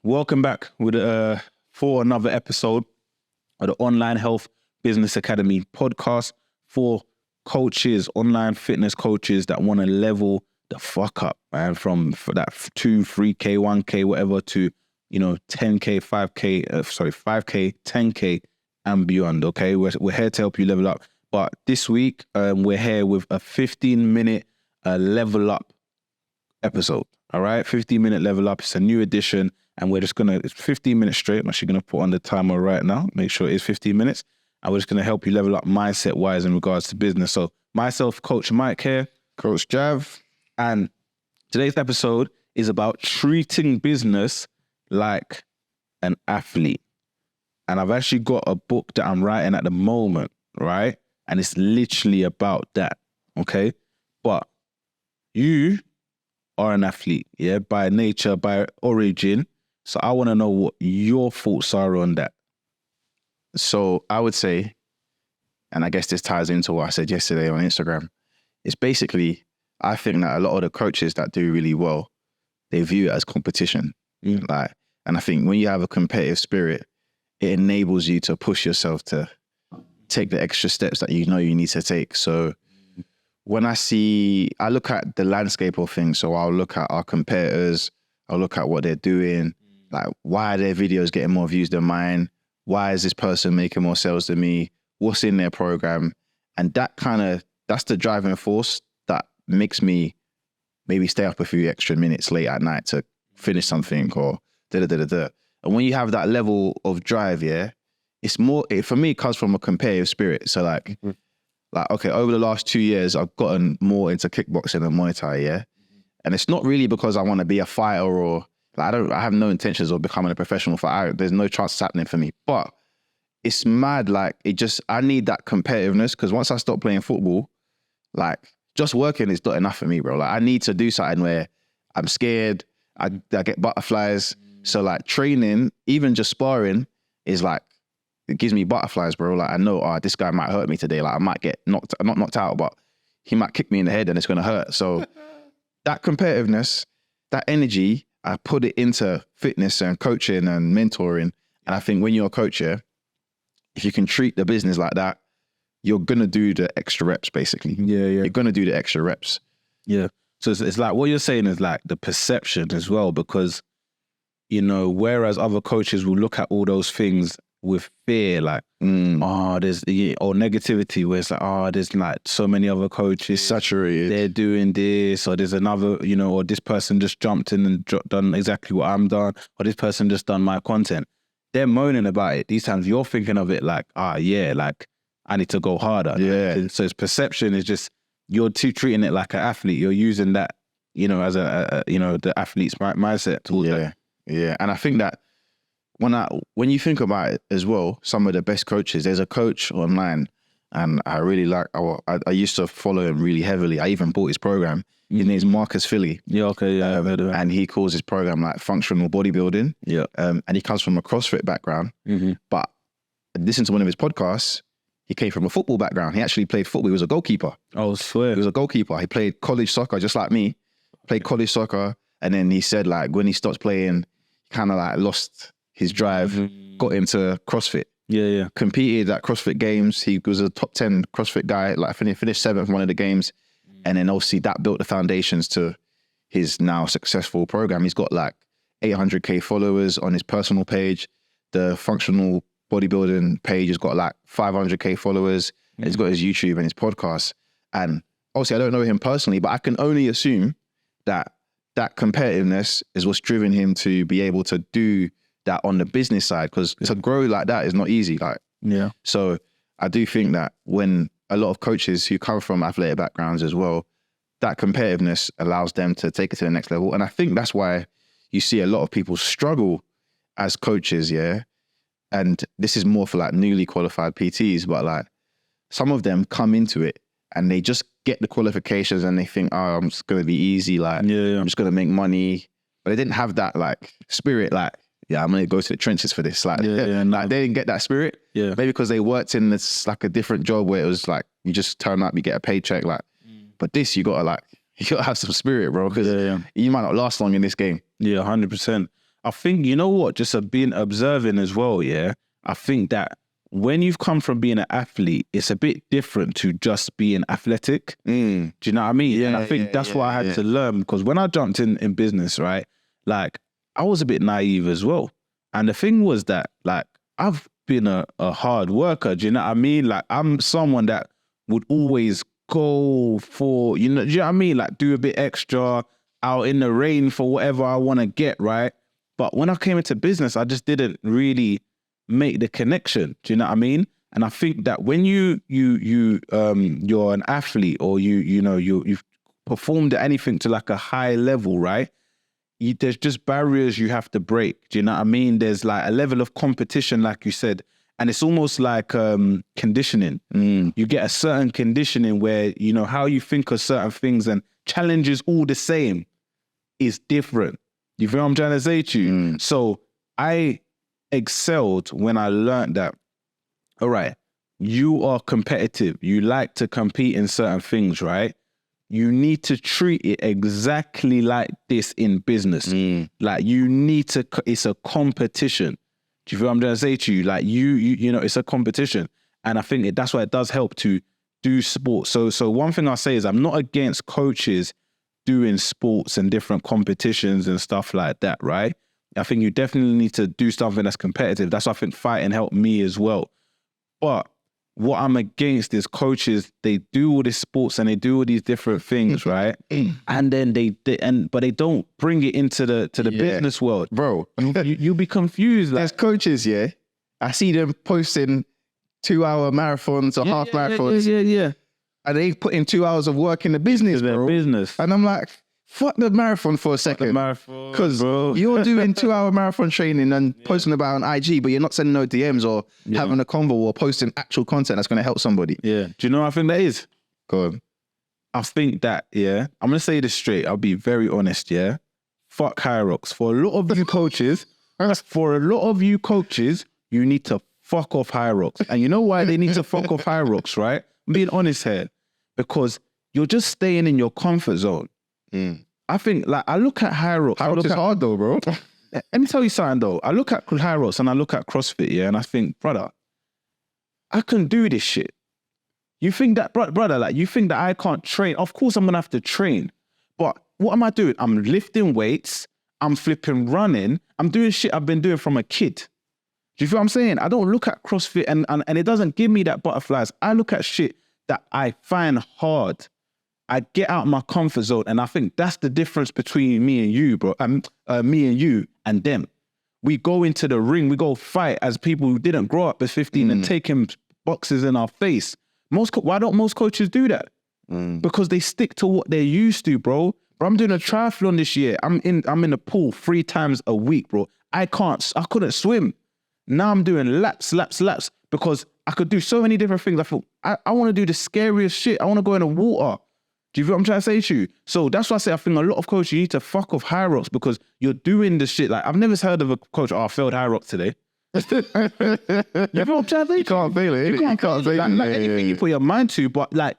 Welcome back for another episode of the Online Health Business Academy podcast for coaches, online fitness coaches that want to level the fuck up, man, from that 2, 3K, 1K, whatever to, 10K, 5K, 10K and beyond, okay? We're here to help you level up. But this week, we're here with a 15-minute level up episode, all right? 15-minute level up. It's a new edition. And we're just it's 15 minutes straight. I'm actually going to put on the timer right now. Make sure it is 15 minutes. And we're just going to help you level up mindset-wise in regards to business. So myself, Coach Mike here. Coach Jav. And today's episode is about treating business like an athlete. And I've actually got a book that I'm writing at the moment, right? And it's literally about that, okay? But you are an athlete, yeah? By nature, by origin. So I want to know what your thoughts are on that. So I would say, and I guess this ties into what I said yesterday on Instagram, it's basically, I think that a lot of the coaches that do really well, they view it as competition. And I think when you have a competitive spirit, it enables you to push yourself to take the extra steps that you know you need to take. So when I look at the landscape of things, so I'll look at our competitors, I'll look at what they're doing, like why are their videos getting more views than mine? Why is this person making more sales than me? What's in their program? And that's the driving force that makes me maybe stay up a few extra minutes late at night to finish something or da-da-da-da-da. And when you have that level of drive, yeah, it's more, for me, it comes from a competitive spirit. So like, okay, over the last 2 years, I've gotten more into kickboxing and Muay Thai, yeah? And it's not really because I want to be a fighter or I have no intentions of becoming a professional fighter. There's no chance it's happening for me. But it's mad, I need that competitiveness because once I stop playing football, just working is not enough for me, bro. I need to do something where I'm scared, I get butterflies. So training, even just sparring is it gives me butterflies, bro. I know, this guy might hurt me today. I might get not knocked out, but he might kick me in the head and it's going to hurt. So that competitiveness, that energy, I put it into fitness and coaching and mentoring. And I think when you're a coach, yeah, if you can treat the business like that, you're going to do the extra reps, basically. Yeah. You're going to do the extra reps. Yeah. So it's like what you're saying is the perception as well, because, whereas other coaches will look at all those things with fear, there's or negativity, where it's there's so many other coaches saturated, they're doing this, or there's another, or this person just jumped in and done exactly what I'm done, or this person just done my content. They're moaning about it. These times you're thinking of it I need to go harder. Yeah. So it's perception is just, you're treating it like an athlete. You're using that, as the athlete's mindset towards that. Yeah. And I think that when you think about it as well, some of the best coaches, there's a coach online and I really I used to follow him really heavily. I even bought his program. His name's Marcus Philly. Yeah, okay, yeah, I've heard of it. And he calls his program functional bodybuilding. Yeah. And he comes from a CrossFit background. Mm-hmm. But listen to one of his podcasts, he came from a football background. He actually played football. He was a goalkeeper. Oh, I swear. He was a goalkeeper. He played college soccer just like me. Played college soccer. And then he said when he stopped playing, he kind of lost his drive, got into CrossFit. Yeah. Competed at CrossFit Games. He was a top 10 CrossFit guy, finished 7th in one of the games. And then obviously that built the foundations to his now successful program. He's got 800K followers on his personal page. The functional bodybuilding page has got 500K followers. And he's got his YouTube and his podcast. And obviously I don't know him personally, but I can only assume that competitiveness is what's driven him to be able to do that on the business side, because to grow like that is not easy. Yeah. So I do think that when a lot of coaches who come from athletic backgrounds as well, that competitiveness allows them to take it to the next level. And I think that's why you see a lot of people struggle as coaches, yeah? And this is more for newly qualified PTs, but some of them come into it and they just get the qualifications and they think, I'm just going to be easy. I'm just going to make money. But they didn't have that spirit, I'm going to go to the trenches for this. They didn't get that spirit. Yeah. Maybe because they worked in this a different job where it was you just turn up, you get a paycheck. But this, you got to have some spirit, bro, because you might not last long in this game. Yeah, 100%. I think, you know what, just being observing as well, yeah, I think that when you've come from being an athlete, it's a bit different to just being athletic. Do you know what I mean? Yeah, and I think that's what I had to learn, because when I jumped in business, right, like I was a bit naive as well. And the thing was that, like, I've been a hard worker. Do you know what I mean? Like, I'm someone that would always go for, you know what I mean? Like, do a bit extra out in the rain for whatever I want to get, right? But when I came into business, I just didn't really make the connection. Do you know what I mean? And I think that when you're an athlete, or you've performed at anything to like a high level, right? There's just barriers you have to break. Do you know what I mean? There's like a level of competition, like you said, and it's almost like conditioning. You get a certain conditioning where, you know, how you think of certain things and challenges all the same is different. You feel what I'm trying to say to you? So I excelled when I learned that, all right, you are competitive. You like to compete in certain things, right? You need to treat it exactly like this in business. Like, you need to, it's a competition. Do you feel what I'm trying to say to you? Like, you know, it's a competition. And I think that's why it does help to do sport. So one thing I'll say is I'm not against coaches doing sports and different competitions and stuff like that, right? I think you definitely need to do something that's competitive. That's why I think fighting helped me as well. But what I'm against is coaches, they do all this sports and they do all these different things, right? And then but they don't bring it into the business world. Bro, You'll be confused. Like, there's coaches, yeah. I see them posting 2-hour marathons or half marathons. Yeah. And they put in 2 hours of work in the business, bro. Business. And I'm like, fuck the marathon for a second. Because you're doing 2-hour marathon training and posting about on IG, but you're not sending no DMs or having a convo or posting actual content that's going to help somebody. Yeah. Do you know what I think that is? Go on. I think that, yeah, I'm going to say this straight. I'll be very honest, yeah. Fuck High Rocks. For a lot of you coaches, you need to fuck off High Rocks. And you know why they need to fuck off High Rocks, right? I'm being honest here. Because you're just staying in your comfort zone. I think, like, I look at High Rocks. High Rocks is hard though, bro. Let me tell you something though. I look at High Rocks and I look at CrossFit, yeah, and I think, brother, I can do this shit. You think that, brother, like, you think that I can't train? Of course I'm gonna have to train. But what am I doing? I'm lifting weights, I'm flipping running, I'm doing shit I've been doing from a kid. Do you feel what I'm saying? I don't look at CrossFit and it doesn't give me that butterflies. I look at shit that I find hard. I get out of my comfort zone, and I think that's the difference between me and you, bro. Me and you and them. We go into the ring, we go fight as people who didn't grow up as 15 and taking boxes in our face. Why don't most coaches do that? Because they stick to what they're used to, bro. Bro, I'm doing a triathlon this year. I'm in the pool 3 times a week, bro. I couldn't swim. Now I'm doing laps, because I could do so many different things. I thought, I want to do the scariest shit. I want to go in the water. Do you feel what I'm trying to say to you? So that's why I say I think a lot of coaches, you need to fuck off High Rocks, because you're doing the shit. Like, I've never heard of a coach, I failed High Rocks today. You feel what I'm trying to say? You can't fail it. You can't fail it. Like anything you put your mind to, but like,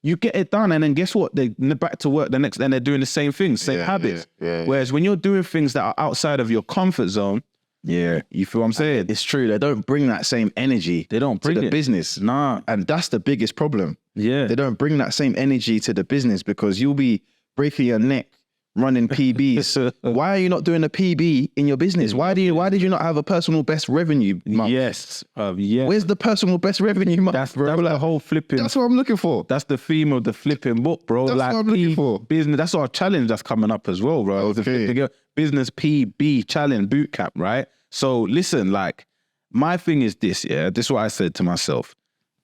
you get it done, and then guess what? They're back to work the next, and they're doing the same things, same habits. Whereas when you're doing things that are outside of your comfort zone, you feel what I'm saying? It's true. They don't bring that same energy. They don't bring to the business. Nah. And that's the biggest problem. Yeah. They don't bring that same energy to the business, because you'll be breaking your neck running PBs. Why are you not doing a PB in your business? Why did you not have a personal best revenue month? Yes. Where's the personal best revenue month, That's bro? the whole flipping. That's what I'm looking for. That's the theme of the flipping book, bro. That's what I'm looking for. Business. That's our challenge that's coming up as well, bro. Okay. The business PB challenge boot camp, right? So listen, like, my thing is this, yeah? This is what I said to myself,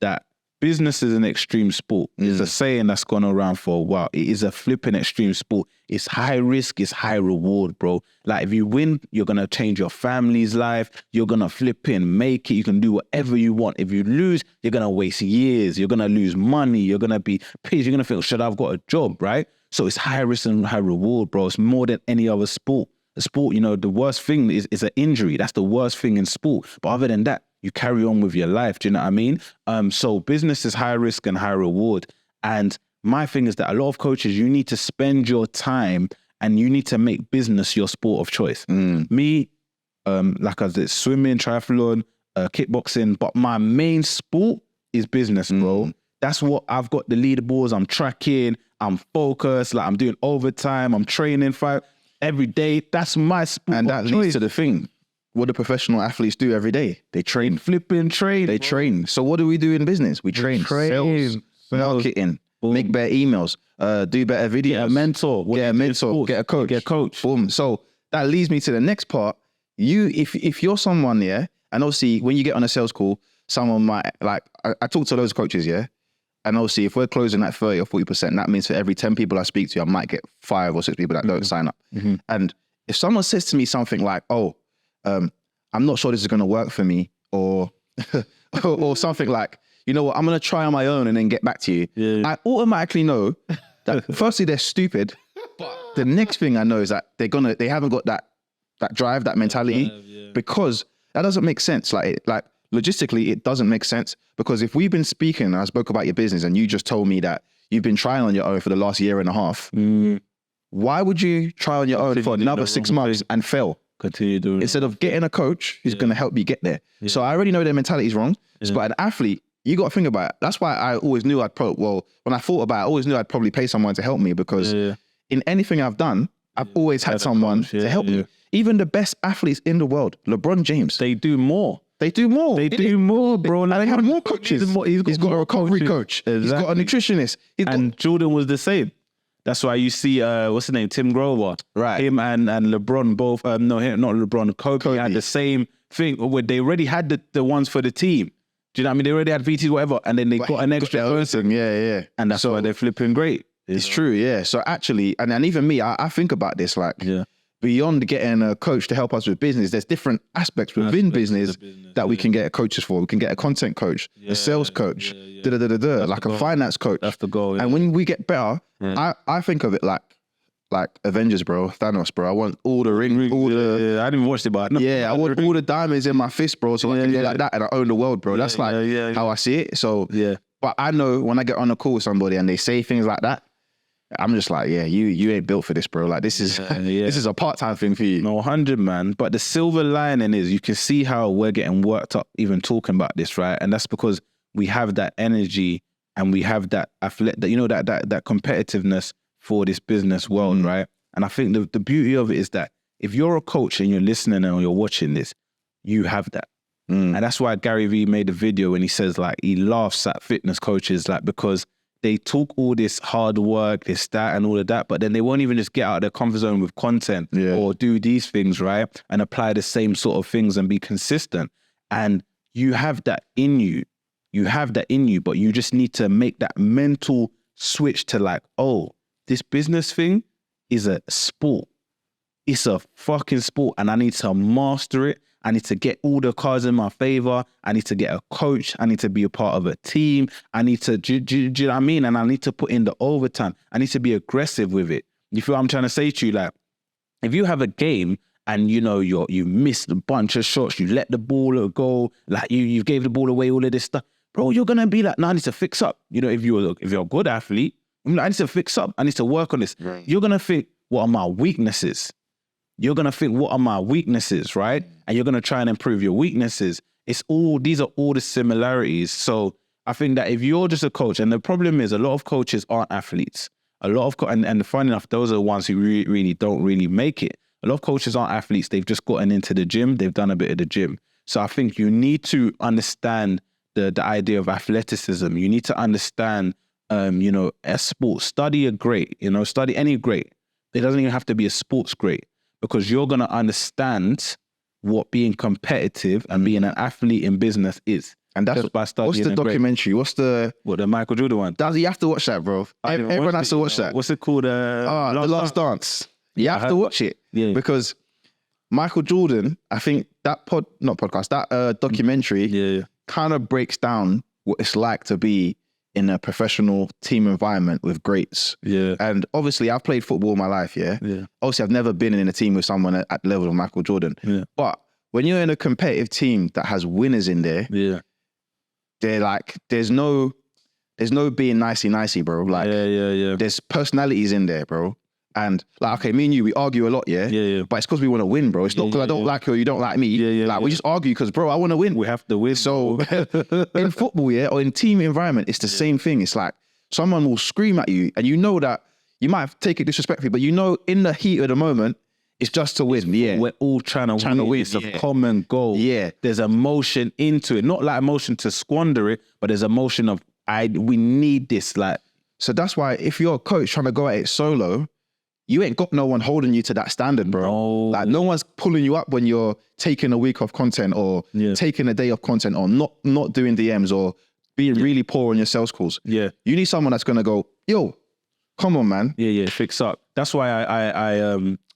that business is an extreme sport. It's a saying that's gone around for a while. It is a flipping extreme sport. It's high risk, it's high reward, bro. Like, if you win, you're going to change your family's life. You're going to flip in, make it. You can do whatever you want. If you lose, you're going to waste years. You're going to lose money. You're going to be pissed. You're going to feel, should I've got a job, right? So it's high risk and high reward, bro. It's more than any other sport. The sport, you know, the worst thing is an injury. That's the worst thing in sport. But other than that, you carry on with your life. Do you know what I mean? So business is high risk and high reward. And my thing is that a lot of coaches, you need to spend your time and you need to make business your sport of choice. Me, like I said, swimming, triathlon, kickboxing, but my main sport is business, bro. That's what I've got the leaderboards, I'm tracking, I'm focused, like I'm doing overtime, I'm training every day. That's my sport. And that leads to the thing. What do professional athletes do every day? They train. They train. So what do we do in business? We train. Sales, marketing, make better emails, do better videos. Get a mentor. Get a coach. Get a coach. Boom. So that leads me to the next part. If you're someone, yeah, and obviously when you get on a sales call, someone might, like, I talk to those coaches, yeah, and obviously if we're closing at 30 or 40%, that means for every 10 people I speak to, I might get 5 or 6 people that don't sign up. And if someone says to me something like, oh, I'm not sure this is going to work for me, or or something like, you know what, I'm going to try on my own and then get back to you. I automatically know that firstly, they're stupid. But the next thing I know is that they haven't got that drive, that mentality, because that doesn't make sense. Like logistically, it doesn't make sense, because if we've been speaking and I spoke about your business and you just told me that you've been trying on your own for the last year and a half, why would you try on your own for another 6 months and fail? Continue doing instead of getting a coach who's going to help you get there. So I already know their mentality is wrong. But an athlete, you got to think about it. That's why I always knew when I thought about it, I always knew I'd probably pay someone to help me, because in anything I've done, I've always had someone to help me. Even the best athletes in the world, LeBron James. They do more. They do more, bro. And they have more coaches. He's got a recovery coach. Exactly. He's got a nutritionist. And Jordan was the same. That's why you see, what's his name, Tim Grover. Right. Him and LeBron both, not LeBron, Kobe had the same thing. Where they already had the ones for the team. Do you know what I mean? They already had VTs, whatever, and then they got an extra person. Yeah. And that's why they're flipping great. It's true, yeah. So actually, and even me, I think about this, like, beyond getting a coach to help us with business, there's different aspects within business that we can get coaches for. We can get a content coach, a sales coach, like a finance coach. That's the goal. Yeah. And when we get better, I think of it like Avengers, bro, Thanos, bro. I want all the rings, all the... I didn't watch it, but I want all the diamonds in my fist, bro, so I can get like that and I own the world, bro. That's how I see it. So, but I know when I get on a call with somebody and they say things like that, I'm just like, you ain't built for this, bro. Like, this is this is a part-time thing for you. No, 100, man. But the silver lining is you can see how we're getting worked up even talking about this, right? And that's because we have that energy and we have that that competitiveness for this business world, right? And I think the beauty of it is that if you're a coach and you're listening and you're watching this, you have that. And that's why Gary Vee made a video when he says, like, he laughs at fitness coaches, like, because they talk all this hard work, this, that, and all of that, but then they won't even just get out of their comfort zone with content or do these things, right? And apply the same sort of things and be consistent. And you have that in you. You have that in you, but you just need to make that mental switch to, like, oh, this business thing is a sport. It's a fucking sport, and I need to master it. I need to get all the cards in my favor. I need to get a coach. I need to be a part of a team. I need to, do you know what I mean? And I need to put in the overtime. I need to be aggressive with it. You feel what I'm trying to say to you? Like, if you have a game and you missed a bunch of shots, you let the ball go, like you gave the ball away, all of this stuff, bro, you're gonna be like, no, I need to fix up. You know, if you're a good athlete, I'm like, I need to fix up. I need to work on this. Right. You're gonna think, what are my weaknesses? You're going to think, what are my weaknesses, right? And you're going to try and improve your weaknesses. These are all the similarities. So I think that if you're just a coach, and the problem is a lot of coaches aren't athletes. And funny enough, those are the ones who really don't really make it. A lot of coaches aren't athletes. They've just gotten into the gym. They've done a bit of the gym. So I think you need to understand the idea of athleticism. You need to understand, a sport. Study a great, study any great. It doesn't even have to be a sports great, because you're going to understand what being competitive and being an athlete in business is. And that's just by studying. What's the documentary? The Michael Jordan one? You have to watch that, bro. Everyone has to watch that. What's it called? The Last Dance. You have to watch it. Yeah. Because Michael Jordan, I think that documentary kind of breaks down what it's like to be in a professional team environment with greats. Yeah. And obviously I've played football my life, Obviously I've never been in a team with someone at the level of Michael Jordan. Yeah. But when you're in a competitive team that has winners in there, they're like, there's no being nicey, bro. Like, there's personalities in there, bro. And like, okay, me and you, we argue a lot, yeah? Yeah. But it's because we want to win, bro. It's not because I don't like you or you don't like me. We just argue because, bro, I want to win. We have to win. So in football, yeah, or in team environment, it's the same thing. It's like someone will scream at you and you know that you might have taken it disrespectfully, but you know in the heat of the moment, it's just to win. We're all trying to win. It's a common goal. Yeah. There's emotion into it. Not like emotion to squander it, but there's emotion of, we need this. Like, so that's why if you're a coach trying to go at it solo, you ain't got no one holding you to that standard, bro. No. Like no one's pulling you up when you're taking a week of content or taking a day of content or not doing DMs or being really poor on your sales calls. Yeah. You need someone that's gonna go, yo, come on, man. Yeah, fix up. That's why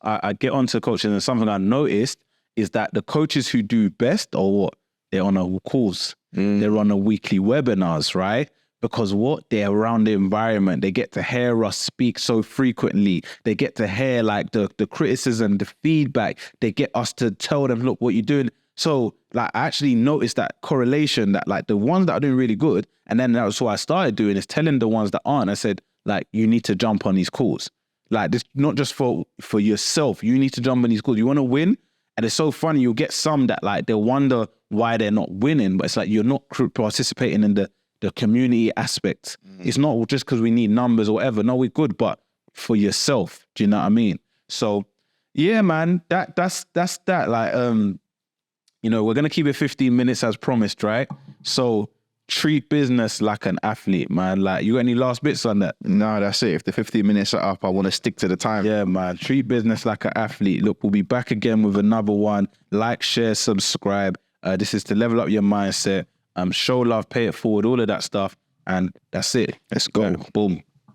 I get onto coaching, and something I noticed is that the coaches who do best are what? They're on a calls. They're on a weekly webinars, right? Because what? They're around the environment. They get to hear us speak so frequently. They get to hear like the criticism, the feedback. They get us to tell them, look, what you're doing. So like I actually noticed that correlation that like the ones that are doing really good, and then that's what I started doing is telling the ones that aren't. I said, like, you need to jump on these calls. Like this, not just for yourself. You need to jump on these calls. You want to win. And it's so funny. You'll get some that like, they'll wonder why they're not winning, but it's like, you're not participating in the community aspect. It's not just because we need numbers or whatever. No, we're good, but for yourself. Do you know what I mean? So yeah, man, that's that. Like, you know, we're going to keep it 15 minutes as promised, right? So treat business like an athlete, man. Like, you got any last bits on that? No, that's it. If the 15 minutes are up, I want to stick to the time. Yeah, man. Treat business like an athlete. Look, we'll be back again with another one. Like, share, subscribe. This is to level up your mindset. Show love, pay it forward, all of that stuff. And that's it. Let's go. Boom.